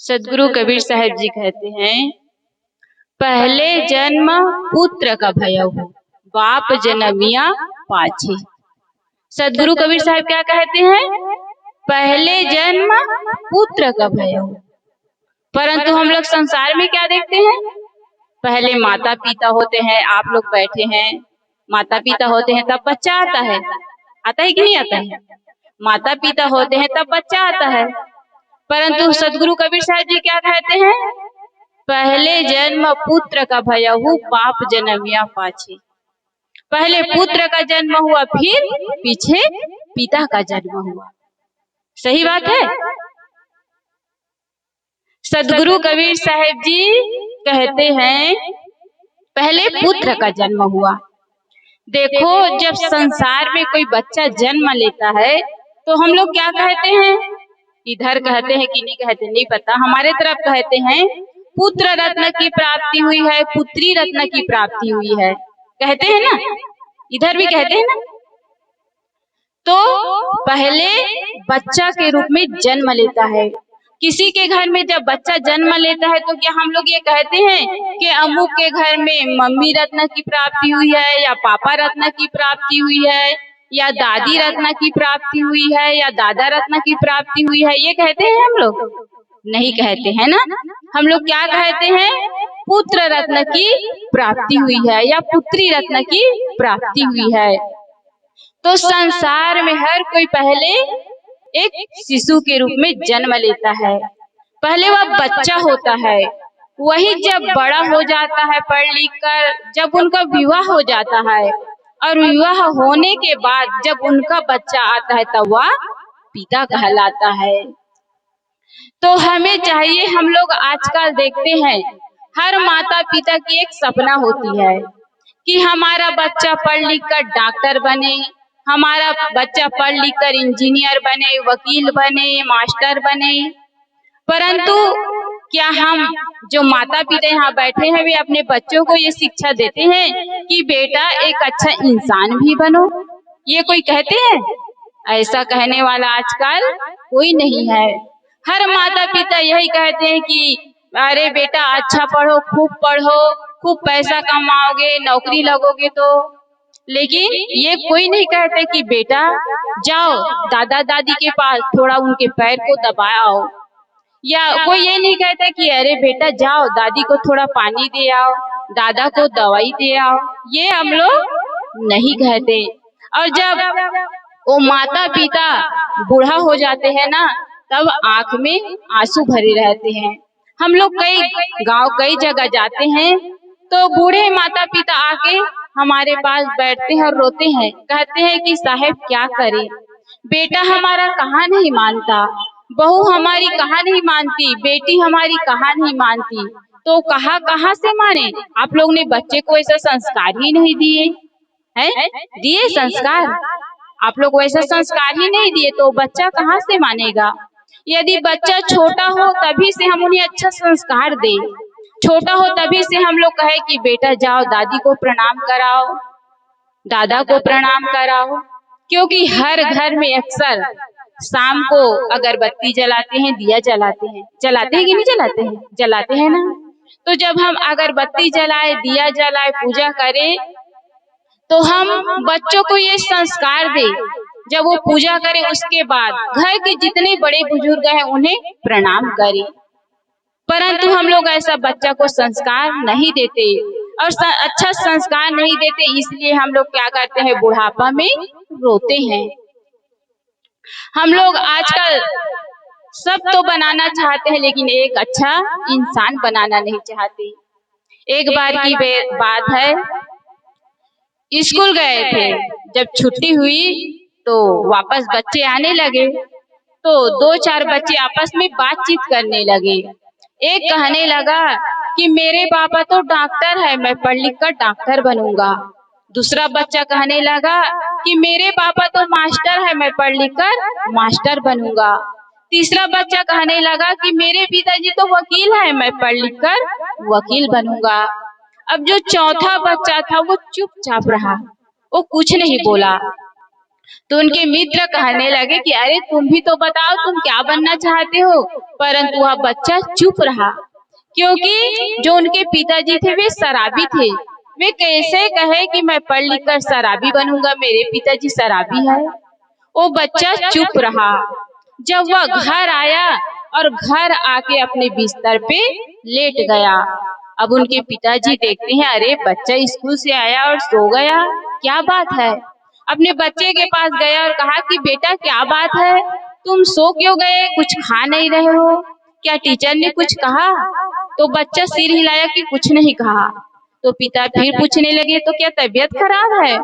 सदगुरु कबीर साहब जी कहते हैं, पहले जन्म पुत्र का भयहु, बाप जनमिया पाछे। सदगुरु कबीर साहब क्या कहते हैं? पहले जन्म पुत्र का भयहु। परंतु हम लोग संसार में क्या देखते हैं? पहले माता पिता होते हैं, आप लोग बैठे हैं, माता पिता होते हैं तब बच्चा आता है कि नहीं आता है? माता पिता होते हैं तब बच्चा आता है। परंतु सदगुरु कबीर साहब जी क्या कहते हैं? पहले जन्म पुत्र का भयहु, बाप जनमिया पाछे। पहले पुत्र का जन्म हुआ, फिर पीछे पिता का जन्म हुआ। सही बात है। सदगुरु कबीर साहब जी कहते हैं पहले पुत्र का जन्म हुआ। देखो, जब संसार में कोई बच्चा जन्म लेता है तो हम लोग क्या कहते हैं? इधर कहते हैं कि नहीं कहते नहीं पता, हमारे तरफ कहते हैं पुत्र रत्न की प्राप्ति हुई है, पुत्री रत्न की प्राप्ति हुई है, कहते हैं ना, इधर भी कहते हैं ना। तो पहले बच्चा के रूप में जन्म लेता है। किसी के घर में जब बच्चा जन्म लेता है तो क्या हम लोग ये कहते हैं कि अमुक के घर में मम्मी रत्न की प्राप्ति हुई है, या पापा रत्न की प्राप्ति हुई है, या दादी रत्न की प्राप्ति हुई है, या दादा रत्न की प्राप्ति हुई है? ये कहते हैं हम लोग? नहीं कहते हैं ना। हम लोग क्या कहते हैं? पुत्र रत्न की प्राप्ति हुई है या पुत्री रत्न की प्राप्ति हुई है। तो संसार में हर कोई पहले एक शिशु के रूप में जन्म लेता है। पहले वह बच्चा होता है, वही जब बड़ा हो जाता है पढ़ लिख कर, जब उनका विवाह हो जाता है, और विवाह होने के बाद जब उनका बच्चा आता है तब वह पिता कहलाता है। तो हमें चाहिए, हम लोग आजकल देखते हैं हर माता पिता की एक सपना होती है कि हमारा बच्चा पढ़ लिख कर डॉक्टर बने, हमारा बच्चा पढ़ लिख कर इंजीनियर बने, वकील बने, मास्टर बने। परंतु क्या हम जो माता पिता यहाँ बैठे हैं वे अपने बच्चों को ये शिक्षा देते हैं कि बेटा एक अच्छा इंसान भी बनो? ये कोई कहते हैं? ऐसा कहने वाला आजकल कोई नहीं है। हर माता पिता यही कहते हैं कि अरे बेटा अच्छा पढ़ो, खूब पैसा कमाओगे, नौकरी लगोगे तो। लेकिन ये कोई नहीं कहते कि बेटा जाओ दादा दादी के पास, थोड़ा उनके पैर को दबाओ। या कोई ये नहीं कहता कि अरे बेटा जाओ दादी को थोड़ा पानी दे आओ, दादा को दवाई दे आओ। ये हम लोग नहीं कहते। और जब वो माता पिता बूढ़ा हो जाते हैं ना, तब आंख में आंसू भरे रहते हैं। हम लोग कई जगह जाते हैं तो बूढ़े माता पिता आके हमारे पास बैठते हैं और रोते हैं, कहते हैं कि साहब क्या करें, बेटा हमारा कहाँ नहीं मानता, बहू हमारी कहाँ नहीं मानती, बेटी हमारी कहाँ नहीं मानती, तो कहाँ से माने? आप लोग ने बच्चे को ऐसा संस्कार ही नहीं दिए हैं? दिए संस्कार? आप लोग वैसा संस्कार ही नहीं दिए तो बच्चा कहाँ से मानेगा? यदि बच्चा छोटा हो तभी से हम उन्हें अच्छा संस्कार दें, छोटा हो तभी से हम लोग कहे कि बेटा जाओ दादी को प्रणाम कराओ, दादा को प्रणाम कराओ। क्योंकि हर घर में अक्सर शाम को अगरबत्ती जलाते हैं, दिया जलाते हैं कि नहीं जलाते हैं? जलाते हैं ना। तो जब हम अगरबत्ती जलाए, दिया जलाए, पूजा करें, तो हम बच्चों को ये संस्कार दें, जब वो पूजा करें उसके बाद घर के जितने बड़े बुजुर्ग हैं उन्हें प्रणाम करें। परंतु हम लोग ऐसा बच्चा को संस्कार नहीं देते और अच्छा संस्कार नहीं देते, इसलिए हम लोग क्या करते हैं? बुढ़ापा में रोते हैं। हम लोग आजकल सब तो बनाना चाहते हैं लेकिन एक अच्छा इंसान बनाना नहीं चाहते। एक बार की बात है, स्कूल गए थे, जब छुट्टी हुई तो वापस बच्चे आने लगे तो 2-4 बच्चे आपस में बातचीत करने लगे। एक कहने लगा कि मेरे पापा तो डॉक्टर है, मैं पढ़ लिख कर डॉक्टर बनूंगा। दूसरा बच्चा कहने लगा कि मेरे पापा तो मास्टर है, मैं पढ़ लिख कर मास्टर बनूंगा। तीसरा बच्चा कहने लगा कि मेरे पिताजी तो वकील है, मैं पढ़ लिख कर वकील बनूंगा। अब जो चौथा बच्चा था वो चुपचाप रहा, वो कुछ नहीं बोला। तो उनके मित्र कहने लगे कि अरे तुम भी तो बताओ तुम क्या बनना चाहते हो। परंतु वह बच्चा चुप रहा, क्योंकि जो उनके पिताजी थे वे शराबी थे। वे कैसे कहे कि मैं पढ़ लिख कर शराबी बनूंगा, मेरे पिताजी शराबी है। वो बच्चा चुप रहा। जब वह घर आया और घर आके अपने बिस्तर पे लेट गया। अब उनके पिताजी देखते हैं अरे बच्चा स्कूल से आया और सो गया, क्या बात है। अपने बच्चे के पास गया और कहा कि बेटा क्या बात है, तुम सो क्यों गए, कुछ खा नहीं रहे हो, क्या टीचर ने कुछ कहा। तो बच्चा सिर हिलाया कि कुछ नहीं कहा। तो पिता फिर पूछने लगे तो क्या तबीयत खराब है।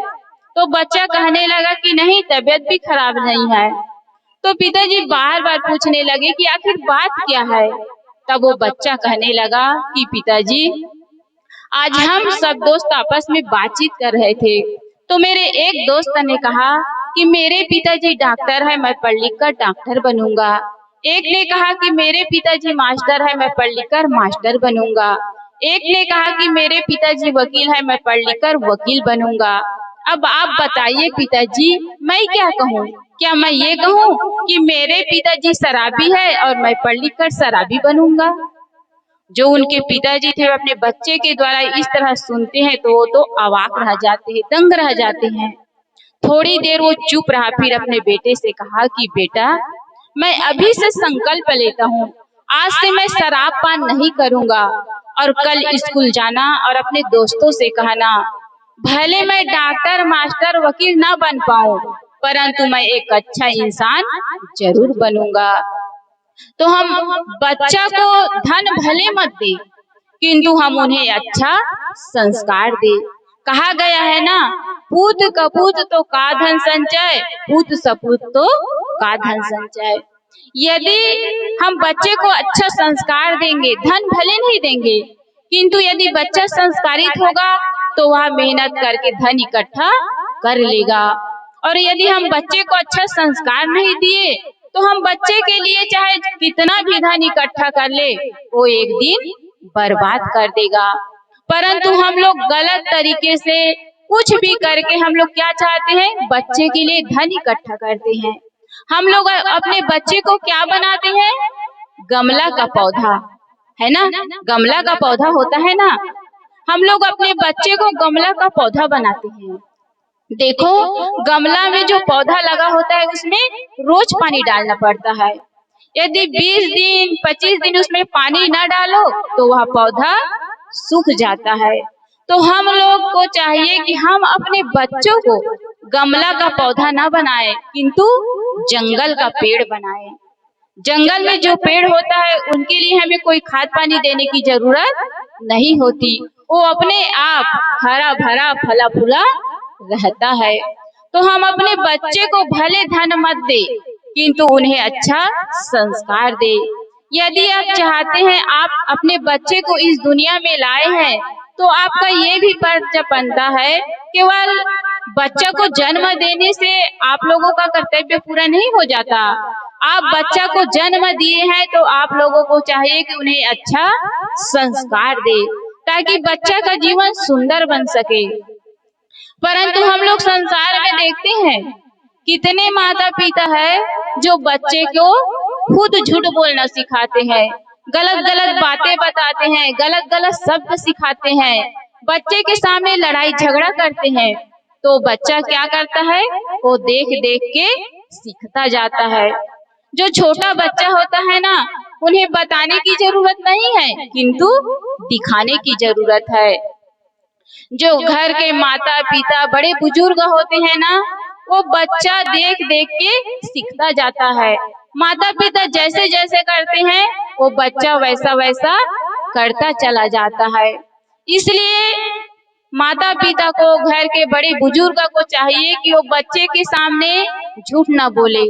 तो बच्चा कहने लगा कि नहीं तबीयत भी खराब नहीं है। तो पिताजी बार बार पूछने लगे कि आखिर बात क्या है। तब वो बच्चा कहने लगा कि पिताजी आज हम सब दोस्त आपस में बातचीत कर रहे थे, तो मेरे एक दोस्त ने कहा कि मेरे पिताजी डॉक्टर है, मैं पढ़ लिख कर डॉक्टर बनूंगा। एक ने कहा कि मेरे पिताजी मास्टर है, मैं पढ़ लिख कर मास्टर बनूंगा। एक ने कहा कि मेरे पिताजी वकील है, मैं पढ़ लिख कर वकील बनूंगा। अब आप बताइए पिताजी मैं क्या कहूँ, क्या मैं ये कहूँ कि मेरे पिताजी शराबी है और मैं पढ़ लिख कर शराबी बनूंगा। जो उनके पिताजी थे अपने बच्चे के द्वारा इस तरह सुनते हैं तो वो तो अवाक रह जाते हैं, दंग रह जाते हैं। थोड़ी देर वो चुप रहा, फिर अपने बेटे से कहा कि बेटा मैं अभी से संकल्प लेता हूँ, आज से मैं शराब पान नहीं करूंगा और कल स्कूल जाना और अपने दोस्तों से कहना भले मैं डॉक्टर मास्टर वकील ना बन पाऊं परंतु मैं एक अच्छा इंसान जरूर बनूंगा। तो हम बच्चा को धन भले मत दे किंतु हम उन्हें अच्छा संस्कार दे। कहा गया है ना, पूत कपूत तो का धन संचय, पूत सपूत तो का धन संचय। यदि हम बच्चे को अच्छा संस्कार देंगे, धन भले नहीं देंगे किंतु यदि बच्चा संस्कारित होगा तो वह मेहनत करके धन इकट्ठा कर लेगा। और यदि हम बच्चे को अच्छा संस्कार नहीं दिए तो हम बच्चे के लिए चाहे कितना भी धन इकट्ठा कर ले वो एक दिन बर्बाद कर देगा। परंतु हम लोग गलत तरीके से कुछ भी करके हम लोग क्या चाहते हैं, बच्चे के लिए धन इकट्ठा करते हैं। हम लोग अपने बच्चे को क्या बनाते हैं, गमला का पौधा है ना, गमला का पौधा होता है ना, हम लोग अपने बच्चे को गमला का पौधा बनाते हैं। देखो गमला में जो पौधा लगा होता है उसमें रोज पानी डालना पड़ता है। यदि 20 दिन 25 दिन उसमें पानी न डालो तो वह पौधा सूख जाता है। तो हम लोग को चाहिए कि हम अपने बच्चों को गमला का पौधा न बनाएं किंतु जंगल का पेड़ बनाएं। जंगल में जो पेड़ होता है उनके लिए हमें कोई खाद पानी देने की जरूरत नहीं होती, वो अपने आप हरा भरा फला फूला रहता है। तो हम अपने बच्चे को भले धन मत दे किंतु उन्हें अच्छा संस्कार दे। यदि आप चाहते हैं आप अपने बच्चे को इस दुनिया में लाए हैं तो आपका ये भी फर्ज बनता है, केवल बच्चा को जन्म देने से आप लोगों का कर्तव्य पूरा नहीं हो जाता। आप बच्चा को जन्म दिए हैं तो आप लोगों को चाहिए कि उन्हें अच्छा संस्कार दे ताकि बच्चा का जीवन सुंदर बन सके। परंतु हम लोग संसार में देखते हैं कितने माता पिता है जो बच्चे को खुद झूठ बोलना सिखाते हैं, गलत गलत बातें बताते हैं, गलत गलत शब्द सिखाते हैं, बच्चे के सामने लड़ाई झगड़ा करते हैं। तो बच्चा क्या करता है, वो देख देख के सीखता जाता है। जो छोटा बच्चा होता है ना उन्हें बताने की जरूरत नहीं है किंतु दिखाने की जरूरत है। जो घर के माता पिता बड़े बुजुर्ग होते हैं ना वो बच्चा देख देख के सीखता जाता है। माता पिता जैसे जैसे करते हैं वो बच्चा वैसा वैसा करता चला जाता है। इसलिए माता पिता को घर के बड़े बुजुर्ग को चाहिए कि वो बच्चे के सामने झूठ ना बोले,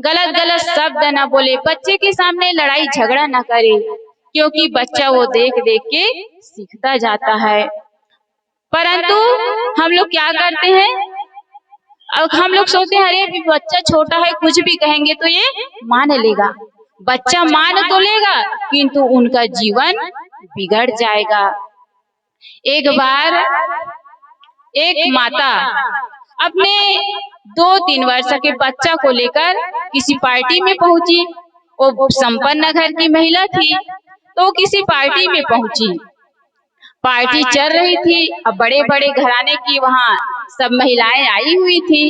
गलत गलत शब्द ना बोले, बच्चे के सामने लड़ाई झगड़ा ना करे क्योंकि बच्चा वो देख देख के सीखता जाता है। परंतु हम लोग क्या करते हैं, अब हम लोग सोचते हैं अरे बच्चा छोटा है कुछ भी कहेंगे तो ये मान लेगा। बच्चा मान तो लेगा किंतु उनका जीवन बिगड़ जाएगा। एक बार एक माता अपने 2-3 वर्ष के बच्चा को लेकर किसी पार्टी में पहुंची। वो संपन्न घर की महिला थी, तो किसी पार्टी में पहुंची। पार्टी चल रही थी। अब बड़े बड़े घराने की वहाँ सब महिलाएं आई हुई थी।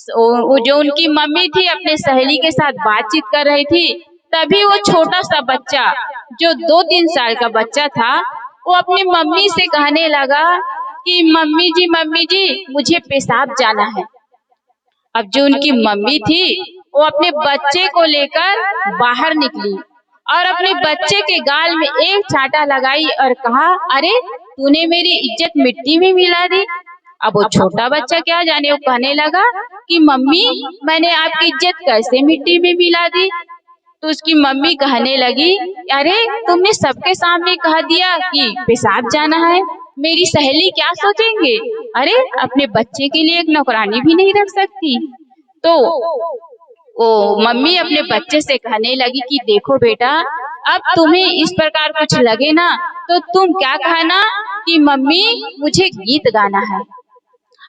वो जो उनकी मम्मी थी अपने सहेली के साथ बातचीत कर रही थी। तभी वो छोटा सा बच्चा जो 2-3 साल का बच्चा था, वो अपनी मम्मी से कहने लगा कि मम्मी जी मुझे पेशाब जाना है। अब जो उनकी मम्मी थी वो अपने बच्चे को लेकर बाहर निकली और अपने बच्चे के गाल में एक चांटा लगाई और कहा, अरे तूने मेरी इज्जत मिट्टी में मिला दी। अब वो छोटा बच्चा क्या जाने, वो कहने लगा कि मम्मी मैंने आपकी इज्जत कैसे मिट्टी में मिला दी। तो उसकी मम्मी कहने लगी, अरे तुमने सबके सामने कह दिया कि पेशाब जाना है, मेरी सहेली क्या सोचेंगे। अरे अपने बच्चे के लिए एक नौकरानी भी नहीं रख सकती। तो वो मम्मी अपने बच्चे से कहने लगी कि देखो बेटा, अब तुम्हें इस प्रकार कुछ लगे ना तो तुम क्या कहना कि मम्मी मुझे गीत गाना है।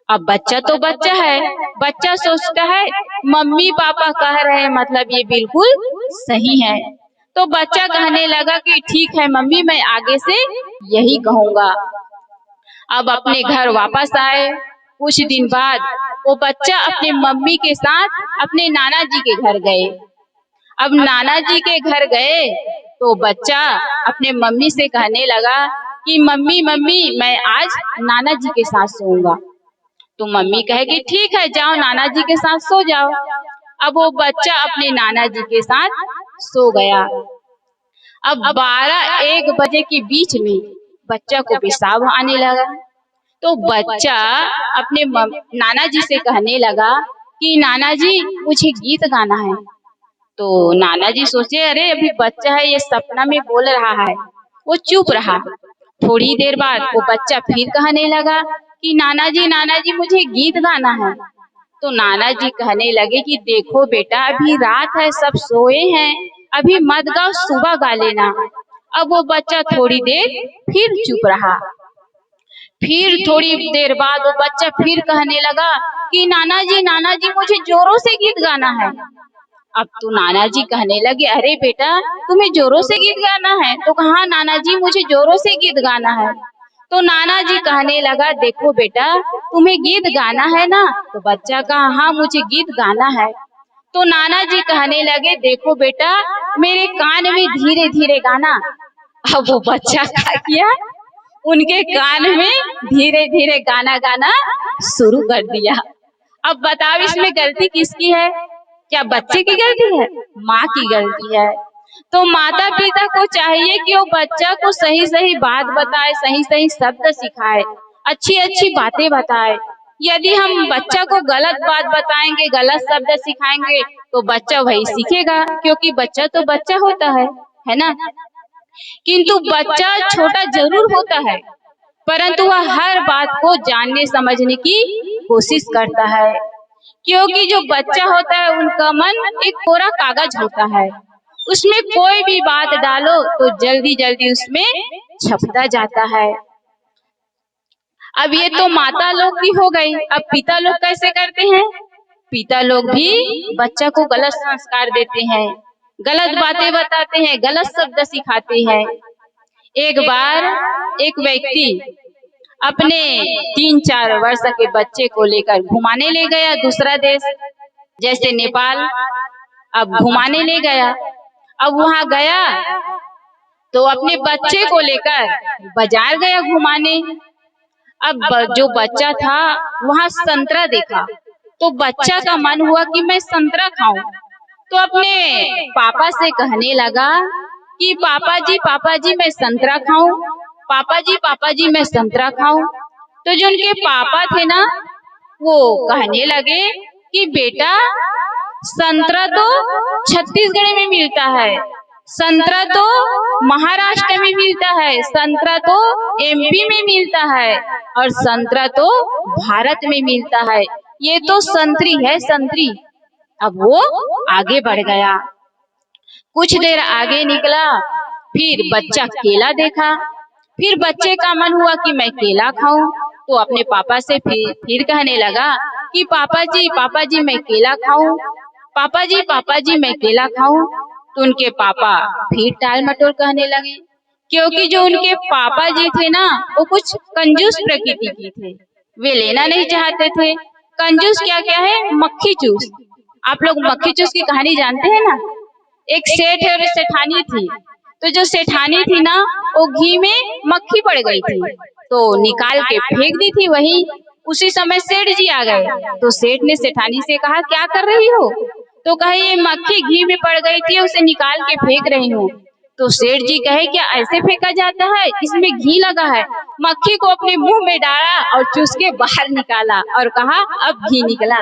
अब बच्चा तो बच्चा है, बच्चा सोचता है मम्मी पापा कह रहे हैं मतलब ये बिल्कुल सही है। तो बच्चा कहने लगा कि ठीक है मम्मी, मैं आगे से यही कहूँगा। अब अपने घर वापस आए। कुछ दिन बाद वो बच्चा अपने मम्मी के साथ अपने नाना जी के घर गए। अब नाना जी के घर गए तो बच्चा अपने मम्मी से कहने लगा कि मम्मी मैं आज नाना जी के साथ सोऊंगा। तो मम्मी कहेगी ठीक है जाओ नाना जी के साथ सो जाओ। अब वो बच्चा अपने नाना जी के साथ सो गया। अब 12-1 बजे के बीच में बच्चा को पेशाब आने लगा। तो बच्चा अपने नाना जी से कहने लगा कि नाना जी मुझे गीत गाना है। तो नाना जी सोचे अरे अभी बच्चा है, ये सपना में बोल रहा है। वो चुप रहा। थोड़ी देर बाद वो बच्चा फिर कहने लगा कि नाना जी मुझे गीत गाना है। तो नाना जी कहने लगे कि देखो बेटा अभी रात है, सब सोए हैं, अभी मत गाओ, सुबह गा लेना। अब वो बच्चा थोड़ी देर फिर चुप रहा। फिर थोड़ी देर बाद वो बच्चा फिर कहने लगा कि नाना जी मुझे जोरों से गीत गाना है। अब तो नाना जी कहने लगे अरे बेटा तुम्हें जोरों से गीत गाना है। तो कहा नाना जी मुझे जोरों से गीत गाना है। तो नाना जी कहने लगा देखो बेटा तुम्हें गीत गाना है ना। तो बच्चा कहा हाँ मुझे गीत गाना है। तो नाना जी कहने लगे देखो बेटा मेरे कान में धीरे धीरे गाना। अब वो बच्चा क्या किया, उनके कान में धीरे धीरे गाना गाना शुरू कर दिया। अब बताओ इसमें गलती किसकी है? क्या बच्चे की गलती है? माँ की गलती है। तो माता पिता को चाहिए कि वो बच्चा को सही सही बात बताए, सही सही शब्द सिखाए, अच्छी अच्छी बातें बताए। यदि हम बच्चा को गलत बात बताएंगे, गलत शब्द सिखाएंगे तो बच्चा वही सीखेगा, क्योंकि बच्चा तो बच्चा होता है ना। किंतु बच्चा छोटा जरूर होता है परंतु वह हर बात को जानने समझने की कोशिश करता है, क्योंकि जो बच्चा होता है उनका मन एक कोरा कागज होता है, उसमें कोई भी बात डालो तो जल्दी जल्दी उसमें छपता जाता है। अब ये तो माता लोग भी हो गई। अब पिता लोग कैसे करते हैं? पिता लोग भी बच्चा को गलत संस्कार देते हैं, गलत बातें बताते हैं, गलत शब्द सिखाते हैं। एक बार एक व्यक्ति अपने 3-4 वर्ष के बच्चे को लेकर घुमाने ले गया दूसरा देश, जैसे नेपाल। अब घुमाने ले गया। अब वहां गया तो अपने बच्चे को लेकर बाजार गया घुमाने। अब जो बच्चा था वहां संतरा देखा तो बच्चा का मन हुआ कि मैं संतरा खाऊं। तो अपने पापा से कहने लगा कि पापा जी मैं संतरा खाऊं, पापा जी मैं संतरा खाऊं। तो जो उनके पापा थे ना वो कहने लगे कि बेटा संतरा तो छत्तीसगढ़ में मिलता है, संतरा तो महाराष्ट्र में मिलता है, संतरा तो एमपी में मिलता है और संतरा तो भारत में मिलता है, ये तो संतरी है संतरी। अब वो आगे बढ़ गया। कुछ देर आगे निकला, फिर बच्चा केला देखा, फिर बच्चे का मन हुआ कि मैं केला खाऊं। तो अपने पापा से फिर कहने लगा कि पापा जी मैं केला खाऊं, पापा जी मैं केला खाऊं, तो उनके पापा फिर टाल मटोल कहने लगे, क्योंकि जो उनके पापा जी थे ना वो कुछ कंजूस प्रकृति के थे, वे लेना नहीं चाहते थे। कंजूस क्या क्या है? मक्खी चूस। आप लोग मक्खी चूस की कहानी जानते हैं ना? एक सेठ है और एक सेठानी थी। तो जो सेठानी थी ना वो घी में मक्खी पड़ गई थी, तो निकाल के फेंक दी थी वही। उसी समय सेठ जी आ गए, तो सेठ ने सेठानी से कहा क्या कर रही हो? तो कहे ये मक्खी घी में पड़ गई थी, उसे निकाल के फेंक रही हूँ। तो सेठ जी कहे क्या ऐसे फेंका जाता है? इसमें घी लगा है। मक्खी को अपने मुंह में डाला और चूस के बाहर निकाला और कहा अब घी निकला।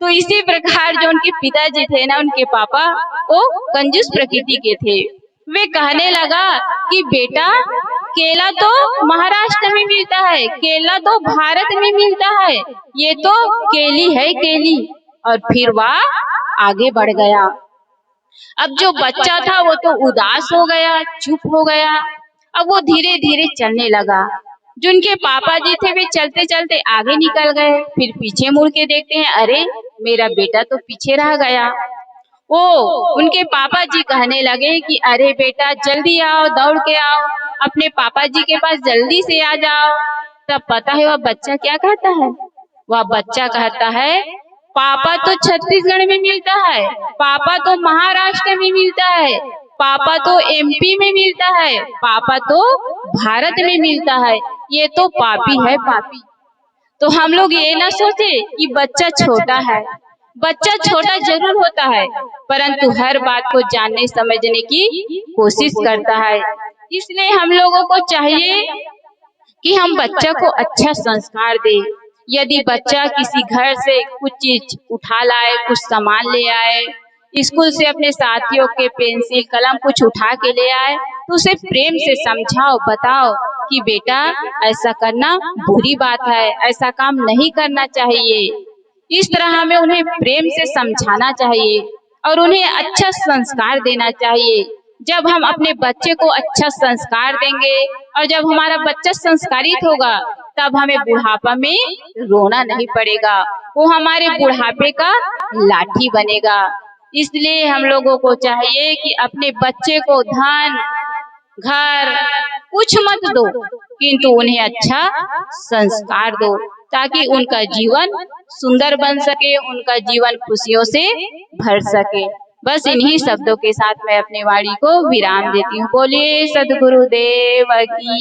तो इसी प्रकार जो उनके पिताजी थे ना, उनके पापा, वो कंजूस प्रकृति के थे। वे कहने लगा कि बेटा केला तो महाराष्ट्र में मिलता है, केला तो भारत में मिलता है, ये तो केली है केली। और फिर वह आगे बढ़ गया। अब जो बच्चा था वो तो उदास हो गया, चुप हो गया। अब वो धीरे धीरे चलने लगा। जो उनके पापा जी थे वे चलते चलते आगे निकल गए, फिर पीछे मुड़ के देखते हैं, अरे मेरा बेटा तो पीछे रह गया। ओ उनके पापा जी कहने लगे कि अरे बेटा जल्दी आओ, दौड़ के आओ, अपने पापा जी के पास जल्दी से आ जाओ। तब पता है वह बच्चा क्या कहता है? वह बच्चा कहता है पापा तो छत्तीसगढ़ में मिलता है, पापा तो महाराष्ट्र में मिलता है, पापा तो एमपी में मिलता है, पापा तो भारत में मिलता है, ये तो पापी है पापी। तो हम लोग ये ना सोचे कि बच्चा छोटा है। बच्चा छोटा जरूर होता है, परंतु हर बात को जानने समझने की कोशिश करता है। इसलिए हम लोगों को चाहिए कि हम बच्चा को अच्छा संस्कार दें। यदि बच्चा किसी घर से कुछ चीज उठा लाए, कुछ सामान ले आए, स्कूल से अपने साथियों के पेंसिल कलम कुछ उठा के ले आए, तो उसे प्रेम से समझाओ, बताओ कि बेटा ऐसा करना बुरी बात है, ऐसा काम नहीं करना चाहिए। इस तरह हमें उन्हें प्रेम से समझाना चाहिए और उन्हें अच्छा संस्कार देना चाहिए। जब हम अपने बच्चे को अच्छा संस्कार देंगे और जब हमारा बच्चा संस्कारित होगा, तब हमें बुढ़ापा में रोना नहीं पड़ेगा, वो हमारे बुढ़ापे का लाठी बनेगा। इसलिए हम लोगों को चाहिए कि अपने बच्चे को धन घर कुछ मत दो, किंतु उन्हें अच्छा संस्कार दो, ताकि उनका जीवन सुंदर बन सके, उनका जीवन खुशियों से भर सके। बस इन्हीं शब्दों के साथ मैं अपनी वाणी को विराम देती हूँ। बोलिए सद्गुरुदेव की।